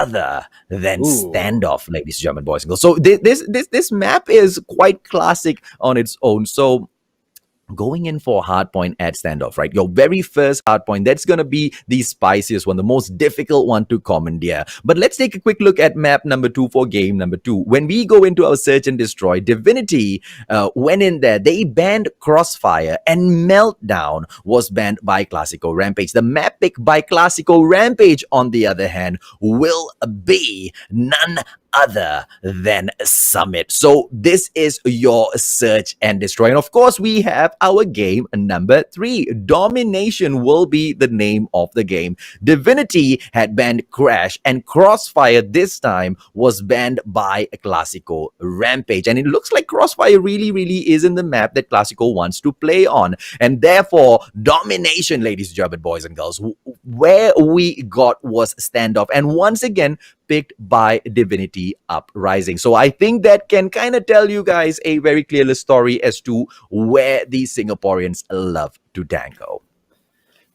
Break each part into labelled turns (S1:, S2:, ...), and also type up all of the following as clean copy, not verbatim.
S1: other than
S2: Ooh.
S1: Standoff, ladies and gentlemen, boys and girls. So this map is quite classic on its own. So going in for hardpoint at Standoff, right? Your very first hardpoint, that's going to be the spiciest one, the most difficult one to commandeer. But let's take a quick look at map number 2 for game number 2. When we go into our search and destroy, Divinity went in there. They banned Crossfire, and Meltdown was banned by KLASIKO Rampage. The map pick by KLASIKO Rampage, on the other hand, will be none other than Summit. So this is your search and destroy. And of course, we have our game number 3. Domination will be the name of the game. Divinity had banned Crash, and Crossfire this time was banned by KLASIKO Rampage. And it looks like Crossfire really is in the map that KLASIKO wants to play on. And therefore, Domination, ladies and gentlemen, boys and girls, where we got was Standoff. And once again, picked by Divinity Uprising. So I think that can kind of tell you guys a very clear story as to where these Singaporeans love to tango.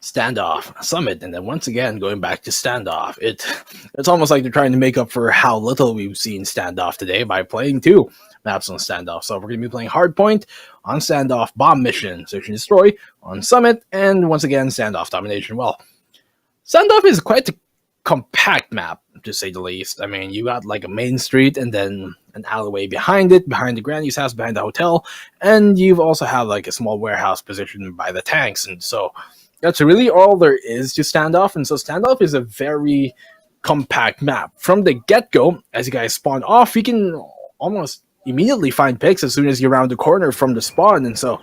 S2: Standoff, Summit, and then once again going back to Standoff. It's almost like they're trying to make up for how little we've seen Standoff today by playing 2 maps on Standoff. So we're going to be playing Hardpoint on Standoff, Bomb Mission, Search and Destroy on Summit, and once again Standoff Domination. Well, Standoff is quite a compact map, to say the least. I mean, you got like a main street and then an alleyway behind it, behind the granny's house, behind the hotel, and you've also have like a small warehouse positioned by the tanks. And so that's really all there is to Standoff. And so Standoff is a very compact map. From the get-go, as you guys spawn off, you can almost immediately find picks as soon as you're around the corner from the spawn. And so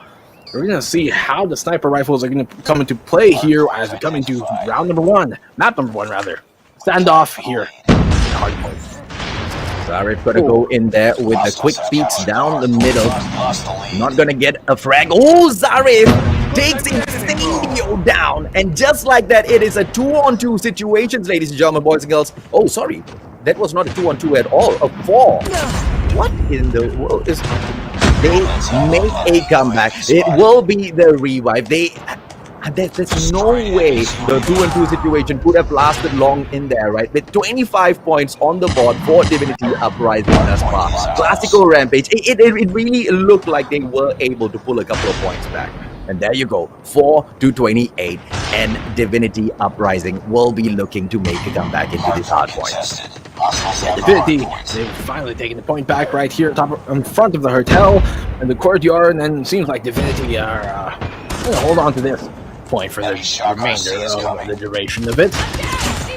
S2: we're going to see how the sniper rifles are going to come into play here as we come into round number 1, map number 1 rather. Standoff here. Hardpoint.
S1: Zarif gonna go in there with the quick peeks down the middle. Not gonna get a frag. Oh, Zarif takes Incendio down. And just like that, it is a 2-on-2 situation, ladies and gentlemen, boys and girls. Oh, sorry. That was not a 2-on-2 at all. A 4. What in the world is... They make a comeback. It will be the revive. There's no way the 2-on-2 situation could have lasted long in there, right? With 25 points on the board for Divinity Uprising thus far. KLASIKO Rampage, it really looked like they were able to pull a couple of points back. And there you go, 4-28, and Divinity Uprising will be looking to make a comeback into this hard point.
S2: Yeah, Divinity, they've finally taken the point back right here in front of the hotel and the courtyard, and then it seems like Divinity are going to hold on to this point for the remainder of the duration of it.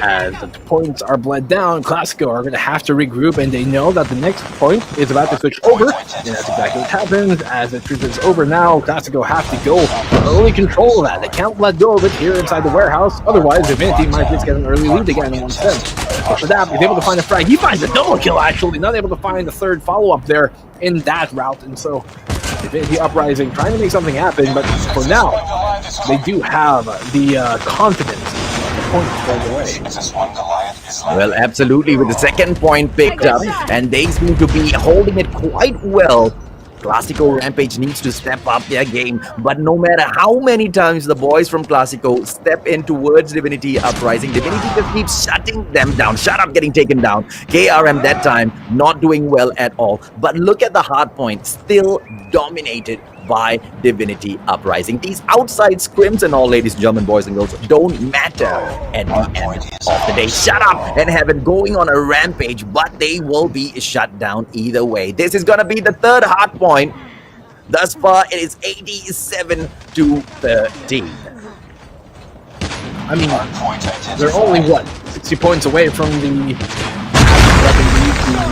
S2: As the points are bled down, KLASIKO are going to have to regroup, and they know that the next point is about to switch over, and that's exactly what happens. As the truth is over now, KLASIKO have to go early control of that. They can't let go of it here inside the warehouse, otherwise Divinity might just get an early lead again in 1 sense. But for that, he's able to find a frag. He finds a double kill, actually, not able to find the third follow-up there in that route, and so Divinity Uprising trying to make something happen, but for now, they do have the confidence.
S1: Well, absolutely, with the second point picked up, and they seem to be holding it quite well. KLASIKO Rampage needs to step up their game, but no matter how many times the boys from KLASIKO step in towards Divinity Uprising, Divinity just keeps shutting them down. Shut up, getting taken down. KRM that time not doing well at all. But look at the hard point, still dominated by Divinity Uprising. These outside scrims and all, ladies and gentlemen, boys and girls, don't matter at the end of the day. Shut up and have it going on a rampage, but they will be shut down either way. This is going to be the third hard point. Thus far, it is 87-13.
S2: I mean, they're only, what, 60 points away from the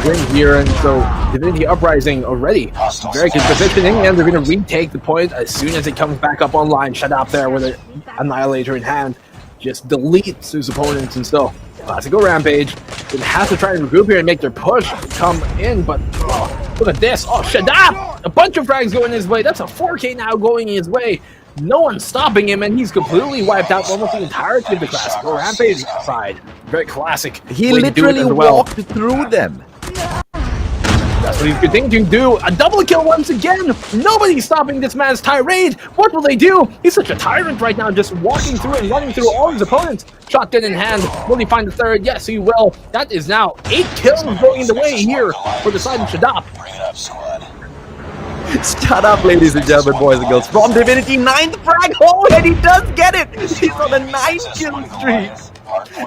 S2: win here, and so Divinity Uprising already very good positioning, and they're going to retake the point as soon as it comes back up online. Shut up there with an Annihilator in hand, just deletes his opponents, and so KLASIKO Rampage will have to try and regroup here and make their push come in, but look at this. Oh, Shadab! A bunch of frags going his way. That's a 4K now going his way. No one's stopping him, and he's completely wiped out almost the entirety of the KLASIKO Rampage side. Very classic.
S1: He literally walked through them.
S2: That's what he's continuing to do. A double kill once again. Nobody's stopping this man's tirade. What will they do? He's such a tyrant right now, just walking through and running through all his opponents. Shotgun in hand. Will he find the third? Yes, he will. That is now 8 kills going the way here for the side of Shadap.
S1: Shut up, ladies and gentlemen, boys and girls. From Divinity, 9th frag. Oh, and he does get it. He's on a 9-kill streak.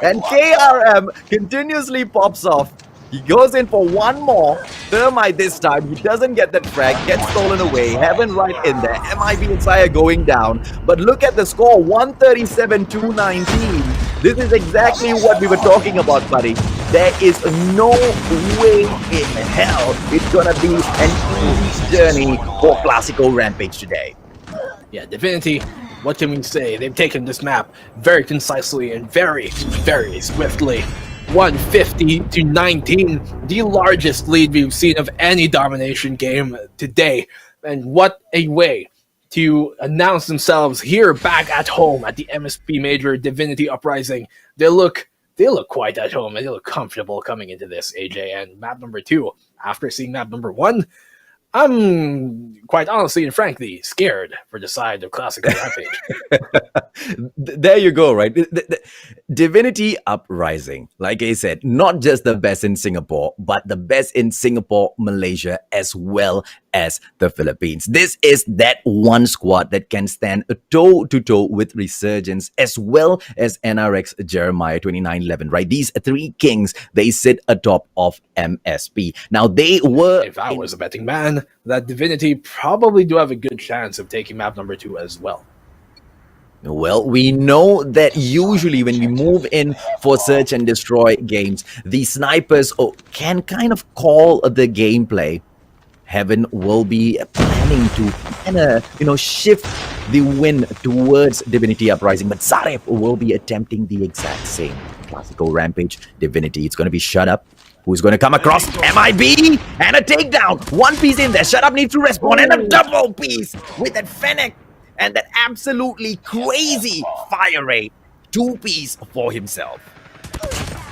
S1: And KRM continuously pops off. He goes in for one more. Thermite this time. He doesn't get that frag. Gets stolen away. Heaven right in there. MIB and Saya going down. But look at the score. 137-219. This is exactly what we were talking about, buddy. There is no way in hell it's gonna be an easy journey for KLASIKO Rampage today.
S2: Yeah, Divinity, what can we say? They've taken this map very concisely and very, very swiftly. 150-19, the largest lead we've seen of any domination game today. And what a way to announce themselves here back at home at the MSP Major Divinity Uprising. They look quite at home and they look comfortable coming into this, AJ. And map number 2, after seeing map number 1, I'm quite honestly and frankly scared for the side of KLASIKO Rampage.
S1: There you go, right? The Divinity Uprising, like I said, not just the best in Singapore, but the best in Singapore, Malaysia, as well as the Philippines. This is that one squad that can stand toe-to-toe with Resurgence, as well as NRX Jeremiah 2911, right? These 3 kings, they sit atop of MSP. Now, they were...
S2: If I was a betting man, that Divinity probably do have a good chance of taking map number 2 as well.
S1: Well, we know that usually when we move in for search and destroy games, the snipers can kind of call the gameplay. Heaven will be planning to shift the win towards Divinity Uprising, but Zarif will be attempting the exact same. KLASIKO Rampage, Divinity, it's going to be Shut Up. Who's going to come across? MIB and a takedown. 1 piece in there. Shut Up needs to respawn and a double piece with that Fennec and that absolutely crazy fire rate. 2 piece for himself.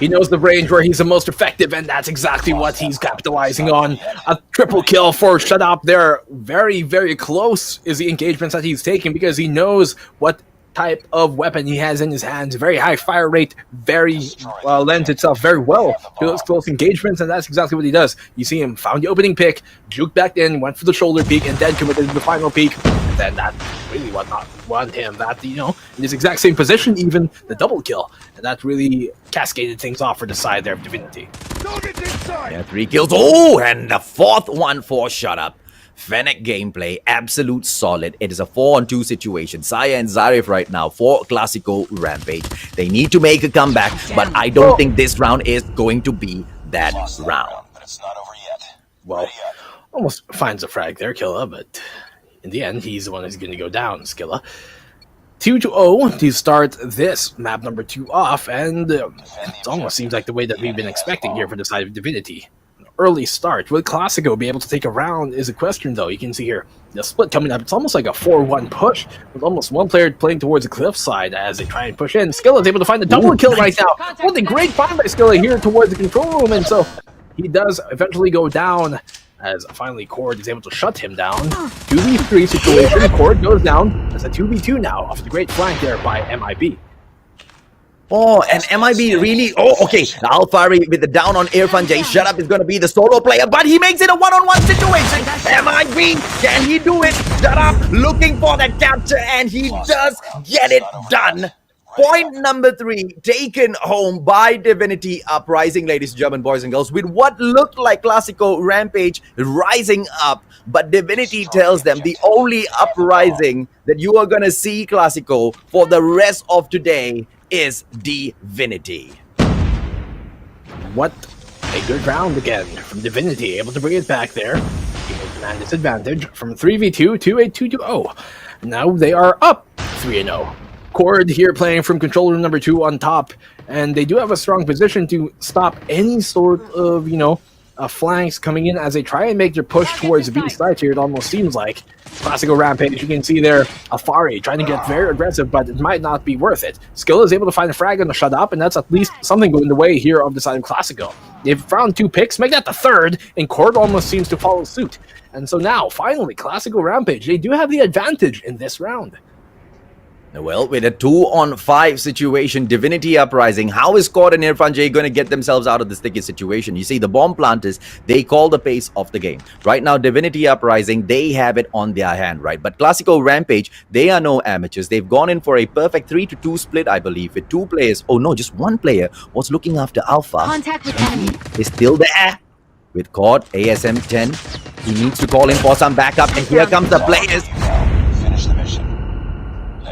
S2: He knows the range where he's the most effective, and that's exactly what he's capitalizing on. A triple kill for Shut Up there. Very, very close is the engagements that he's taking because he knows what type of weapon he has in his hands. Very high fire rate, very lends itself very well to those close engagements, and that's exactly what he does. You see him found the opening pick, juked back in, went for the shoulder peek, and then committed the final peek. And then that really would not want him. That, in his exact same position, even the double kill, and that really cascaded things off for the side there of Divinity.
S1: Yeah, 3 kills. Oh, and the 4th one for Shut Up. Fennec gameplay, absolute solid. It is a 4-on-2 situation. Saya and Zarif right now for KLASIKO Rampage. They need to make a comeback, but I don't think this round is going to be that round.
S3: But it's not over yet.
S2: Well, almost finds a frag there, Killa, but in the end, he's the one who's going to go down, Skilla. 2-0 to start this map number 2 off, and it almost seems like the way that we've been expecting here for the side of Divinity. Early start. Will KLASIKO be able to take a round is a question, though. You can see here the split coming up. It's almost like a 4-1 push with almost one player playing towards the cliff side as they try and push in. Skilla is able to find the double kill right now. What a great find by Skilla here towards the control room, and so he does eventually go down as finally Cord is able to shut him down. 2v3 situation. Cord goes down. That's a 2v2 now off the great flank there by MIB.
S1: Oh, and MIB really... Oh, okay. Alfari with the down on Irfan J. Shut Up is going to be the solo player, but he makes it a one-on-one situation. MIB, can he do it? Shut Up looking for that capture, and he does get it done. Point number 3 taken home by Divinity Uprising, ladies and gentlemen, boys and girls, with what looked like KLASIKO Rampage rising up. But Divinity tells them the only uprising that you are going to see, KLASIKO, for the rest of today is Divinity.
S2: What a good round again from Divinity, able to bring it back there. Man disadvantage from 3v2 to a 2-0. Now they are up 3-0. Cord here playing from controller number 2 on top, and they do have a strong position to stop any sort of, flanks coming in as they try and make their push towards the B side here. It almost seems like Classical Rampage. You can see there Alfari trying to get very aggressive, but it might not be worth it. Skill is able to find a frag and a shut up, and that's at least something going the way here of the side of Classico. They've found 2 picks, make that the 3rd, and Cord almost seems to follow suit. And so now, finally, Classical Rampage, they do have the advantage in this round.
S1: Well, with a 2-on-5 situation, Divinity Uprising, how is Cod and Irfan J going to get themselves out of this sticky situation? You see, the bomb planters, they call the pace of the game. Right now, Divinity Uprising, they have it on their hand, right? But Classico Rampage, they are no amateurs. They've gone in for a perfect 3-2 split, I believe, with 2 players. Oh no, just 1 player was looking after Alpha.
S3: Contact with enemy.
S1: Is still there. With Cod, ASM 10, he needs to call in for some backup, and here comes the players.
S4: Finish the mission.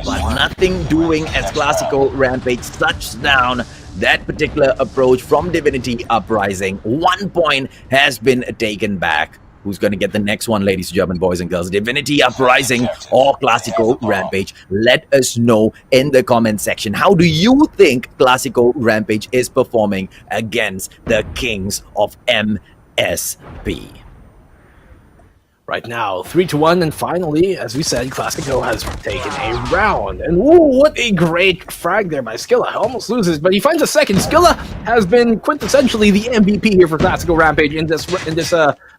S1: But nothing doing as Classico Rampage touches down that particular approach from Divinity Uprising. 1 point has been taken back. Who's going to get the next one, ladies and gentlemen, boys and girls? Divinity Uprising or Classico Rampage? Let us know in the comment section. How do you think Classico Rampage is performing against the Kings of MSP?
S2: Right now, 3-1, and finally, as we said, Classico has taken a round. And ooh, what a great frag there by Skilla. Almost loses, but he finds a second. Skilla has been quintessentially the MVP here for Classico Rampage in this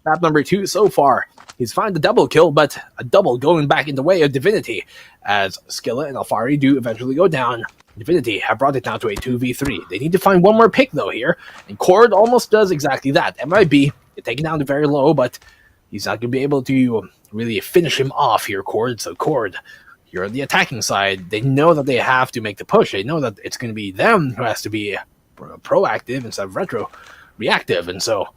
S2: map number 2 so far. He's found the double kill, but a double going back in the way of Divinity, as Skilla and Alfari do eventually go down. Divinity have brought it down to a 2v3. They need to find one more pick, though, here, and Cord almost does exactly that. MIB, they're taking down to very low, but he's not going to be able to really finish him off here, Cord. So, Cord, you're on the attacking side. They know that they have to make the push. They know that it's going to be them who has to be proactive instead of reactive. And so,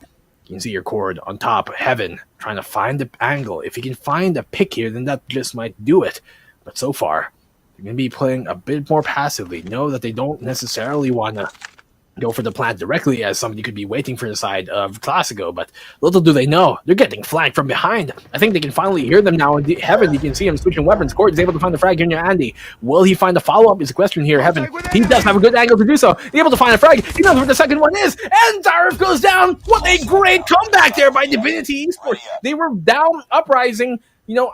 S2: you can see your Cord on top, Heaven, trying to find the angle. If he can find a pick here, then that just might do it. But so far, they're going to be playing a bit more passively. Know that they don't necessarily want to go for the plant directly, as somebody could be waiting for the side of Classico, but little do they know, they're getting flanked from behind. I think they can finally hear them now. In Heaven, you can see him switching weapons. Cord is able to find the frag here near Andy. Will he find the follow-up is the question here. Heaven, he does have a good angle to do so. He's able to find a frag. He knows where the second one is, and Zarif goes down. What a great comeback there by Divinity Esports. They were down, Uprising.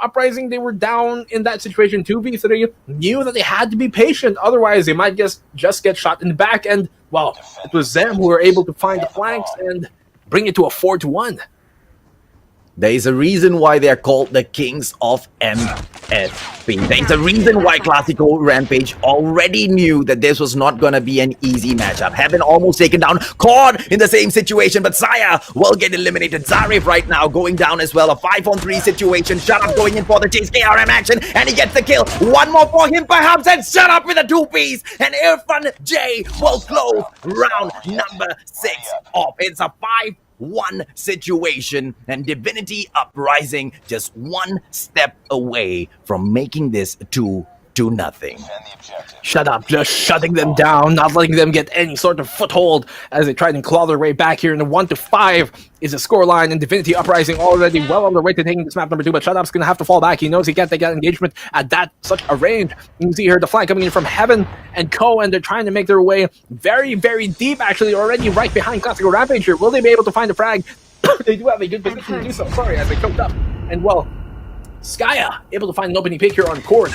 S2: Uprising, they were down in that situation, 2v3, knew that they had to be patient, otherwise they might just get shot in the back, and, well, it was them who were able to find the flanks and bring it to a 4-1.
S1: There is a reason why they are called the Kings of MSP. There is a reason why Classico Rampage already knew that this was not going to be an easy matchup. Heaven almost taken down. Cord in the same situation, but Saya will get eliminated. Zarif right now going down as well. A 5-on-3 situation. Shut up going in for the chase. KRM action, and he gets the kill. One more for him perhaps, and shut up with a 2-piece. And Irfan J will close round number 6 off. It's a 5-1 situation, and Divinity Uprising just 1 step away from making this 2-0.
S2: Shut up, just shutting them down, not letting them get any sort of foothold as they try and claw their way back here in the 1-5 is the scoreline, and Divinity Uprising already well on their way to taking this map number 2, but Shut Up's going to have to fall back. He knows he can't take that engagement at such a range. You can see here the flank coming in from Heaven and Co, and they're trying to make their way very, very deep, actually, already right behind Classico Rampage here. Will they be able to find a frag? They do have a good position to do so, sorry, as they choked up. And, well, Skya able to find an opening pick here on Cord.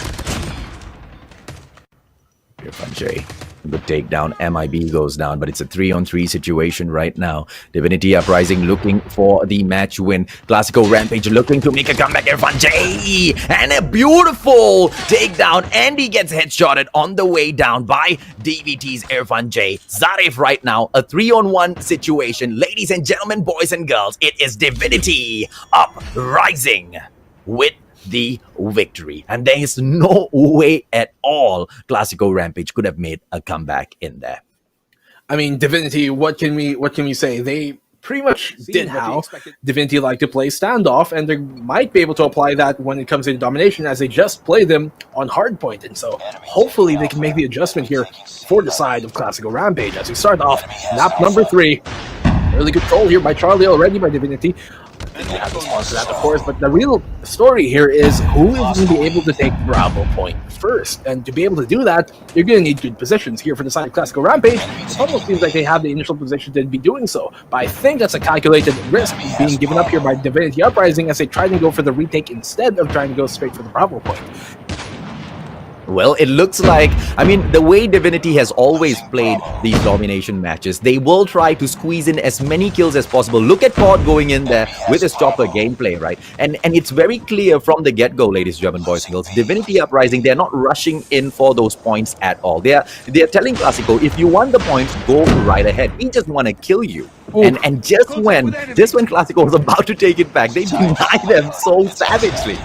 S1: Irfan J, the takedown. MIB goes down, but it's a 3-on-3 situation right now. Divinity Uprising looking for the match win. Classico Rampage looking to make a comeback. Irfan J, and a beautiful takedown, and he gets headshotted on the way down by DVT's Irfan J. Zarif right now, a 3-on-1 situation. Ladies and gentlemen, boys and girls, it is Divinity Uprising with the victory, and there is no way at all Classico Rampage could have made a comeback in there.
S2: I mean, Divinity, what can we say? They pretty much did how Divinity like to play standoff, and they might be able to apply that when it comes to domination, as they just play them on hardpoint, and so hopefully they can make the adjustment here for the side of Classico Rampage as we start off map number 3. Early control here by Charlie already by Divinity. And have to respond to that, of course, but the real story here is who is going to be able to take Bravo point first. And to be able to do that, you're going to need good positions. Here for the side of KLASIKO Rampage, it almost seems like they have the initial position to be doing so. But I think that's a calculated risk being given up here by Divinity Uprising as they try to go for the retake instead of trying to go straight for the Bravo point.
S1: Well, it looks like, I mean, the way Divinity has always played these domination matches, they will try to squeeze in as many kills as possible. Look at Cod going in there with his chopper gameplay, right? And it's very clear from the get-go, ladies, German boys and girls, Divinity Uprising, they're not rushing in for those points at all. They're telling KLASIKO, if you want the points, go right ahead. We just want to kill you. And just when KLASIKO was about to take it back, they deny them so savagely.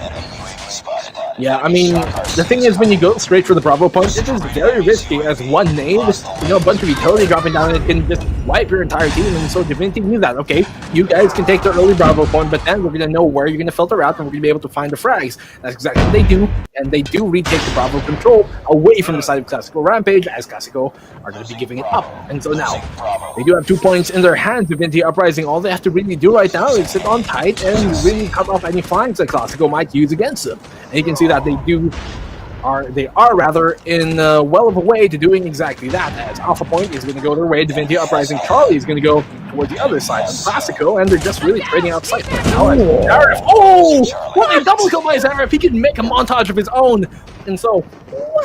S2: Yeah, I mean, the thing is, when you go straight for the Bravo point, it is very risky as one nade, a bunch of utility dropping down, it can just wipe your entire team. And so Divinity knew that, okay, you guys can take the early Bravo point, but then we're going to know where you're going to filter out and we're going to be able to find the frags. That's exactly what they do, and they do retake the Bravo control away from the side of KLASIKO Rampage, as KLASIKO are going to be giving it up. And so now, they do have 2 points in their hands. Divinity Uprising, all they have to really do right now is sit on tight and really cut off any flanks that KLASIKO might use against them. And you can see that they are rather in well of a way to doing exactly that, as Alpha Point is going to go their way, Divinity Uprising Charlie is going to go toward the other side of KLASIKO, and they're just really trading out sight right now. Zarif, what a double kill by Zarif! He can make a montage of his own, and so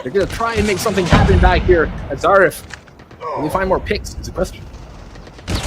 S2: they're going to try and make something happen back here at Zarif. Will they find more picks? Is the question.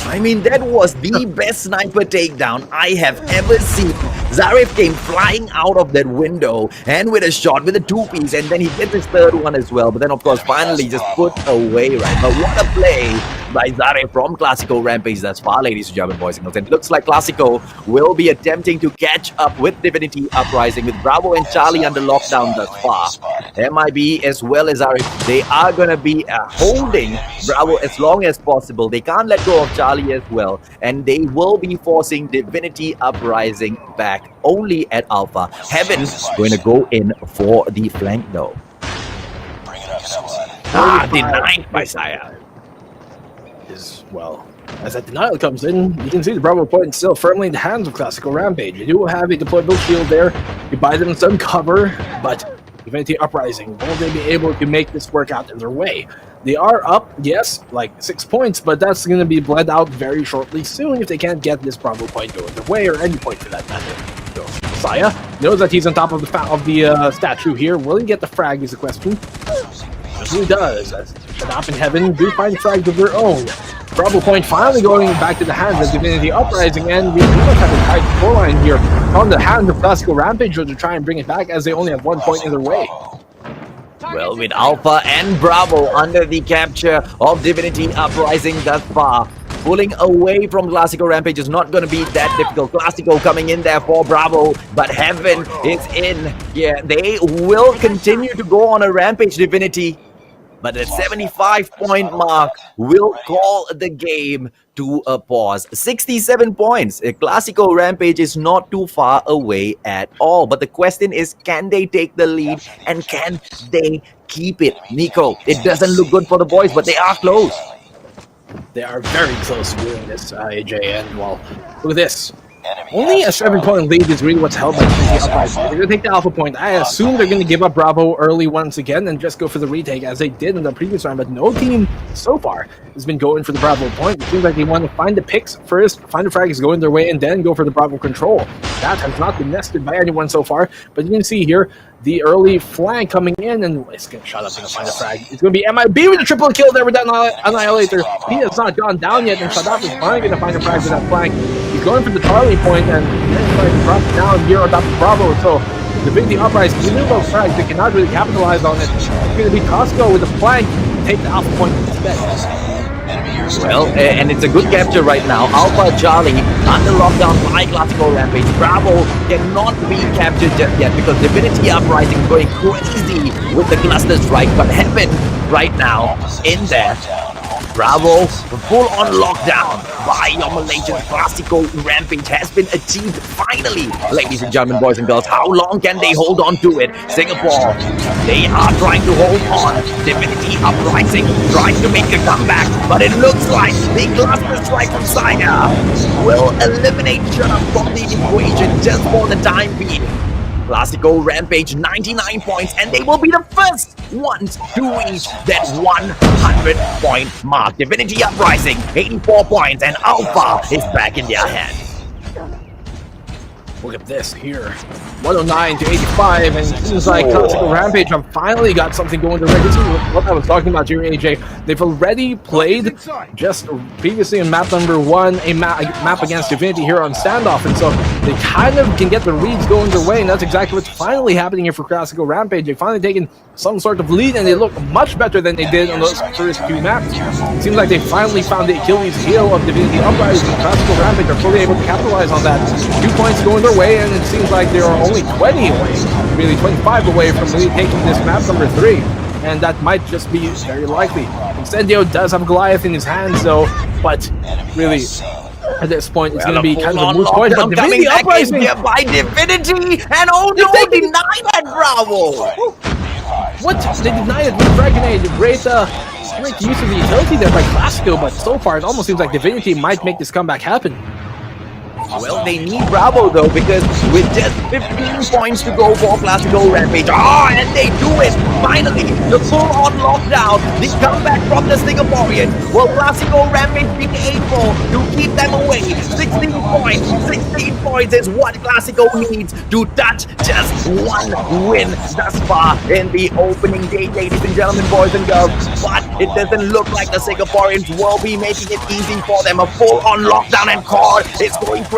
S1: I mean, that was the best sniper takedown I have ever seen. Zarif came flying out of that window and with a shot, with a two-piece, and then he gets his third one as well. But then, of course, finally just put away, right? But what a play by Zarif from KLASIKO Rampage thus far, ladies and German boys and girls. And it looks like KLASIKO will be attempting to catch up with Divinity Uprising, with Bravo and Charlie under lockdown thus far. MIB as well as Zarif, they are going to be holding Bravo as long as possible. They can't let go of Charlie as well, and they will be forcing Divinity Uprising back only at Alpha. Heaven's going to go in for the flank though. Denied by Saya.
S2: Well, as that denial comes in, you can see the Bravo point still firmly in the hands of KLASIKO Rampage. You do have a deployable shield there. You buy them some cover, but Divinity Uprising, will they be able to make this work out in their way? They are up, yes, like 6 points, but that's going to be bled out very shortly soon if they can't get this Bravo point going their way, or any point for that matter. So, Saya knows that he's on top of the statue here. Will he get the frag is the question. Yes, he does, as Shadap and Heaven do find frags of their own. Bravo point finally going back to the hands of Divinity Uprising, and we pretty much have a tight scoreline here on the hands of KLASIKO Rampage to try and bring it back, as they only have 1 point in their way.
S1: Well, with Alpha and Bravo under the capture of Divinity Uprising thus far, pulling away from KLASIKO Rampage is not going to be that difficult. KLASIKO coming in there for Bravo, but Heaven is in. Yeah, they will continue to go on a rampage, Divinity. But the 75-point mark will call the game to a pause. 67 points. KLASIKO Rampage is not too far away at all. But the question is, can they take the lead and can they keep it? Nico, it doesn't look good for the boys, but they are close.
S2: They are very close to doing this, AJ, and well, look at this. Only a 7-point lead is really what's held by Divinity Uprising. They're going to take the Alpha point. I assume they're going to give up Bravo early once again and just go for the retake as they did in the previous round, but no team so far has been going for the Bravo point. It seems like they want to find the picks first, find the frags going their way, and then go for the Bravo control. That has not been nested by anyone so far, but you can see here the early flank coming in, and it's going to shut up and find a frag. It's going to be MIB with a triple kill there with that Annihilator. He has not gone down yet, and Shadap is finally going to find a frag with that flank. He's going for the Charlie point, and then trying to drop it down here on top of Bravo. So the Divinity Uprising, even those frags, they cannot really capitalize on it. It's going to be KLASIKO with the flank to take the Alpha point instead.
S1: Well, and it's a good capture right now. Alpha Charlie under lockdown by KLASIKO Rampage. Bravo cannot be captured just yet because Divinity Uprising is going crazy with the cluster strike. But Heaven right now in there. Bravo full on lockdown by your Malaysian. KLASIKO Rampage has been achieved finally. Ladies and gentlemen, boys and girls, how long can they hold on to it? Singapore, they are trying to hold on. Divinity Uprising trying to make a comeback, but it looks like the cluster strike from Sina will eliminate Shadap from the equation just for the time being. KLASIKO Rampage 99 points, and they will be the first ones to reach that 100-point mark. Divinity Uprising 84 points, and Alpha is back in their hands.
S2: Look at this here. 109 to 85, and it seems like KLASIKO Rampage have finally got something going directly. This is what I was talking about here, AJ. They've already played just previously in map number 1, a map against Divinity here on Standoff, and so they kind of can get the reads going their way, and that's exactly what's finally happening here for KLASIKO Rampage. They've finally taken some sort of lead, and they look much better than they did on those first 2 maps. It seems like they finally found the Achilles heel of Divinity Uprising. KLASIKO Rampage are fully able to capitalize on that. 2 points going their way, and it seems like they are only 20 away, really 25 away from really taking this map number 3. And that might just be very likely. Incendio does have Goliath in his hands though, but really at this point it's going to be kind of a moot point. But Divinity Uprising
S1: by Divinity, and oh no, they denied that Bravo!
S2: What? They denied it with Dragonade. Great use of the utility there by KLASIKO, but so far it almost seems like Divinity might make this comeback happen.
S1: Well, they need Bravo though, because with just 15 points to go for KLASIKO Rampage. And they do it! Finally, the full-on lockdown, the comeback from the Singaporeans. Well, KLASIKO Rampage being able to keep them away. 16 points! 16 points is what KLASIKO needs to touch just 1 win thus far in the opening day, ladies and gentlemen, boys and girls. But it doesn't look like the Singaporeans will be making it easy for them. A full-on lockdown, and Core is going crazy.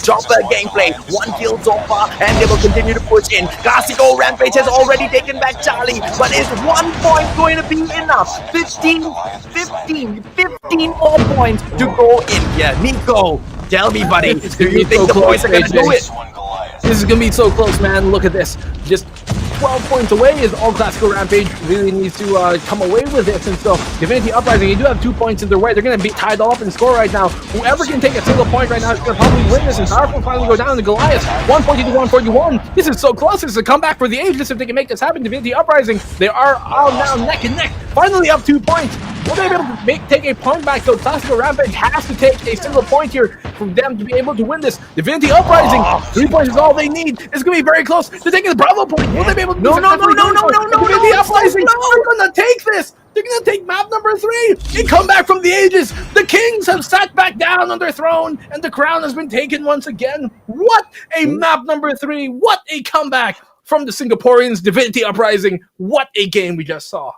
S1: Chopper gameplay, 1 kill so far, and they will continue to push in. KLASIKO Rampage has already taken back Charlie, but is 1 point going to be enough? 15 more points to go in here. Nico, tell me, buddy, do you think the boys are going to do it?
S2: This is going to be so close, man. Look at this. Just 12 points away is all KLASIKO Rampage really needs to come away with this. And so Divinity Uprising, you do have 2 points in their way. They're going to be tied all up in score right now. Whoever can take a single point right now is going to probably win this, and Powerful finally go down to Goliath. 140 to 141. This is so close. This is a comeback for the Ageless if they can make this happen. Divinity Uprising, they are all now neck and neck. Finally up 2 points. Will they be able to take a point back? So KLASIKO Rampage has to take a single point here for them to be able to win this. Divinity Uprising, 3 points is all they need. It's going to be very close. They're taking the Bravo point. Will they be able to
S1: No.
S2: Divinity Uprising, they're going to take this. They're going to take map number 3. A comeback from the ages. The Kings have sat back down on their throne, and the crown has been taken once again. What a map number 3. What a comeback from the Singaporeans. Divinity Uprising. What a game we just saw.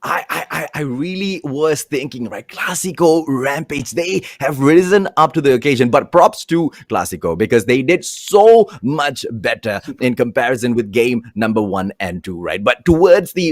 S1: I really was thinking, right, KLASIKO Rampage, they have risen up to the occasion, but props to KLASIKO because they did so much better in comparison with game number 1 and 2, right? But towards the